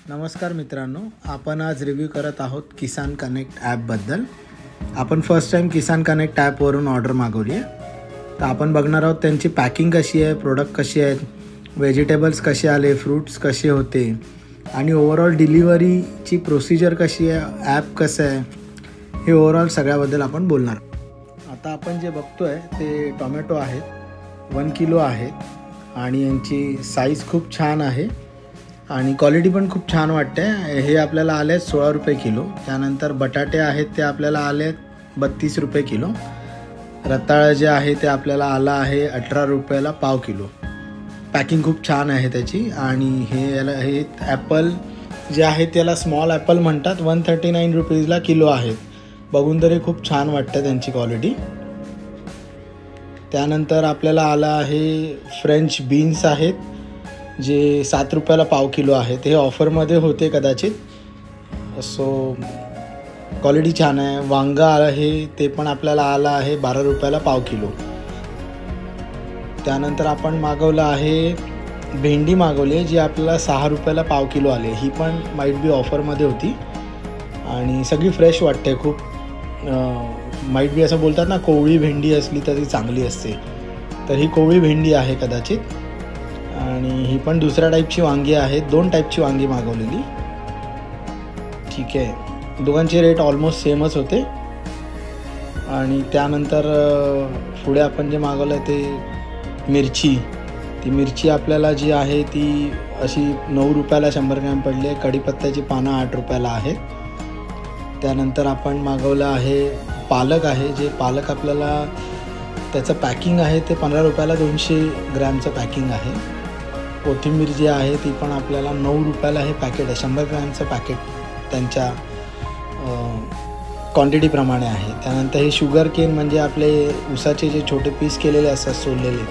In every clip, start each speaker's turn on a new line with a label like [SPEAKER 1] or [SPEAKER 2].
[SPEAKER 1] नमस्कार मित्रांनो, आपण आज रिव्ह्यू करत आहोत किसान कनेक्ट ॲपबद्दल। आपण फर्स्ट टाइम किसान कनेक्ट ॲपवरून ऑर्डर मागवली आहे। तर आपण बघणार आहोत त्यांची पॅकिंग कशी आहे, प्रोडक्ट कशी आहेत, व्हेजिटेबल्स कसे आले, फ्रूट्स कसे होते आणि ओव्हरऑल डिलिव्हरीची प्रोसिजर कशी आहे, ॲप कसं आहे, हे ओव्हरऑल सगळ्याबद्दल आपण बोलणार। आता आपण जे बघतोय ते टोमॅटो आहेत, 1 किलो आहेत आणि यांची साईज खूप छान आहे आणि क्वालिटी पण खूप छान वाटते। हे आपल्याला आले 16 रुपये किलो। त्यानंतर बटाटे आहेत ते आपल्याला आले 32 रुपये किलो। रताळं जे आहे ते आपल्याला आला आहे 18 रुपयाला पाव किलो। पॅकिंग खूप छान आहे त्याची। आणि हे ॲपल जे आहे त्याला स्मॉल ॲपल म्हणतात, 139 रुपीजला किलो आहेत। बघून तरी खूप छान वाटतं त्यांची क्वालिटी। त्यानंतर आपल्याला आला आहे फ्रेंच बीन्स आहेत जे 7 रुपयाला पाव किलो आहेत। हे ऑफरमध्ये होते कदाचित, सो क्वालिटी छान आहे। वांगा आहे ते पण आपल्याला आला आहे 12 रुपयाला पाव किलो। त्यानंतर आपण मागवलं आहे भेंडी मागवली आहे जी आपल्याला 6 रुपयाला पाव किलो आले। ही पण माईट बी ऑफरमध्ये होती आणि सगळी फ्रेश वाटते खूप। माईट बी असं बोलतात ना, कोवळी भेंडी असली तरी चांगली असते, तर ही कोवळी भेंडी आहे कदाचित। आणि ही पण दुसऱ्या टाईपची वांगी आहेत, 2 टाईपची वांगी मागवलेली। ठीक आहे, दोघांचे रेट ऑलमोस्ट सेमच होते। आणि त्यानंतर पुढे आपण जे मागवलं ते मिरची, ती मिरची आपल्याला जी आहे ती अशी 9 रुपयाला 100 ग्रॅम पडली आहे। कढीपत्त्याची पानं 8 रुपयाला आहेत। त्यानंतर आपण मागवलं आहे पालक आहे, जे पालक आपल्याला त्याचं पॅकिंग आहे ते 15 रुपयाला 200 ग्रॅमचं पॅकिंग आहे। कोथिंबीर जी आहे ती पण आपल्याला 9 रुपयाला हे पॅकेट आहे, 100 ग्रॅमचं पॅकेट त्यांच्या क्वांटिटीप्रमाणे आहे। त्यानंतर हे शुगर केन म्हणजे आपले ऊसाचे जे छोटे पीस केलेले असतात सोललेले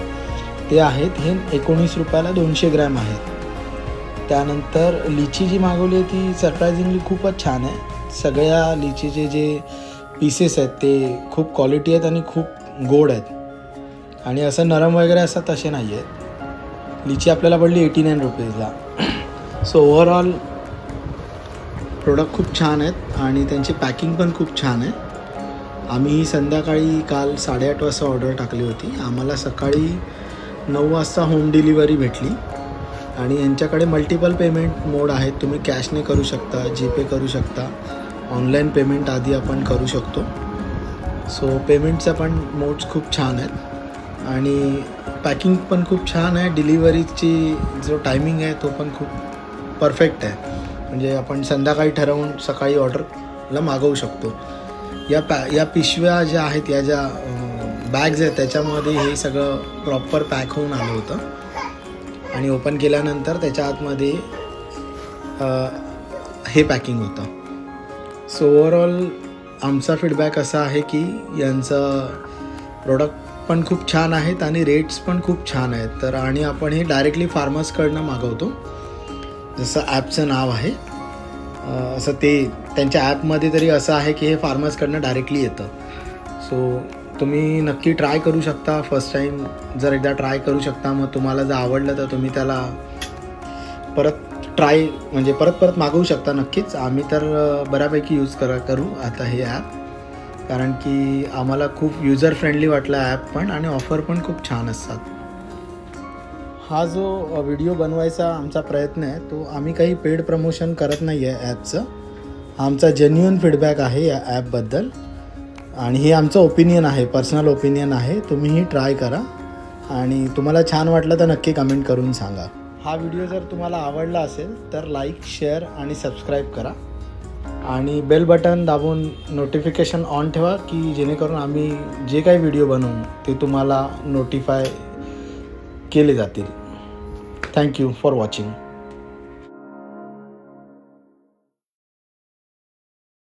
[SPEAKER 1] ते आहेत, हे 19 रुपयाला 200 ग्रॅम आहेत। त्यानंतर लिची जी मागवली आहे ती सरप्रायझिंगली खूपच छान आहे। सगळ्या लिचीचे जे पीसेस आहेत ते खूप क्वालिटी आहेत आणि खूप गोड आहेत आणि असं नरम वगैरे असतात तसे नाही आहेत। लिची आपल्याला पडली 89 रुपीजला। सो ओव्हरऑल प्रोडक्ट खूप छान आहेत आणि त्यांची पॅकिंग पण खूप छान आहे। आम्ही संध्याकाळी काल 8:30 वाजता ऑर्डर टाकली होती, आम्हाला सकाळी 9 वाजता होम डिलिव्हरी भेटली। आणि यांच्याकडे मल्टिपल पेमेंट मोड आहेत, तुम्ही कॅशने करू शकता, जीपे करू शकता, ऑनलाईन पेमेंट आधी आपण करू शकतो। सो पेमेंटचा पण मोड्स खूप छान आहेत आणि पॅकिंग पण खूप छान आहे। डिलिव्हरीची जो टायमिंग आहे तो पण खूप परफेक्ट आहे, म्हणजे आपण संध्याकाळी ठरवून सकाळी ऑर्डरला मागवू शकतो। या पिशव्या ज्या आहेत, या ज्या बॅग्स आहेत त्याच्यामध्ये हे सगळं प्रॉपर पॅक होऊन आलं होतं आणि ओपन केल्यानंतर त्याच्या आतमध्ये हे पॅकिंग होतं। सो ओव्हरऑल आमचा फीडबॅक असा आहे की यांचं प्रोडक्ट पण खूप छान आहेत आणि रेट्स पण खूप छान आहेत। तर आणि आपण हे डायरेक्टली फार्मर्सकडनं मागवतो, जसं ॲपचं नाव आहे असं ते त्यांच्या ॲपमध्ये तरी असं आहे की हे फार्मर्सकडनं डायरेक्टली येतं। सो तुम्ही नक्की ट्राय करू शकता, फर्स्ट टाईम जर एकदा ट्राय करू शकता। मग तुम्हाला जर आवडलं तर तुम्ही त्याला परत मागवू शकता नक्कीच। आम्ही तर बऱ्यापैकी यूज करू आता हे ॲप, कारण की आम्हाला खूप युजर फ्रेंडली वाटला ॲप पण, आणि ऑफर पण खूप छान असतात। हा जो व्हिडिओ बनवायचा आमचा प्रयत्न आहे तो आम्ही काही पेड प्रमोशन करत नाही आहे ॲपचं, आमचा जेन्युइन फीडबॅक आहे या ॲपबद्दल आणि हे आमचं ओपिनियन आहे, पर्सनल ओपिनियन आहे। तुम्हीही ट्राय करा आणि तुम्हाला छान वाटलं तर नक्की कमेंट करून सांगा। हा व्हिडिओ जर तुम्हाला आवडला असेल तर लाईक, शेअर आणि सबस्क्राईब करा आणि बेल बटन दाबून नोटिफिकेशन ऑन ठेवा की जेणेकरून आम्ही जे काही व्हिडिओ बनवू ते तुम्हाला नोटिफाय केले जातील। Thank you for watching.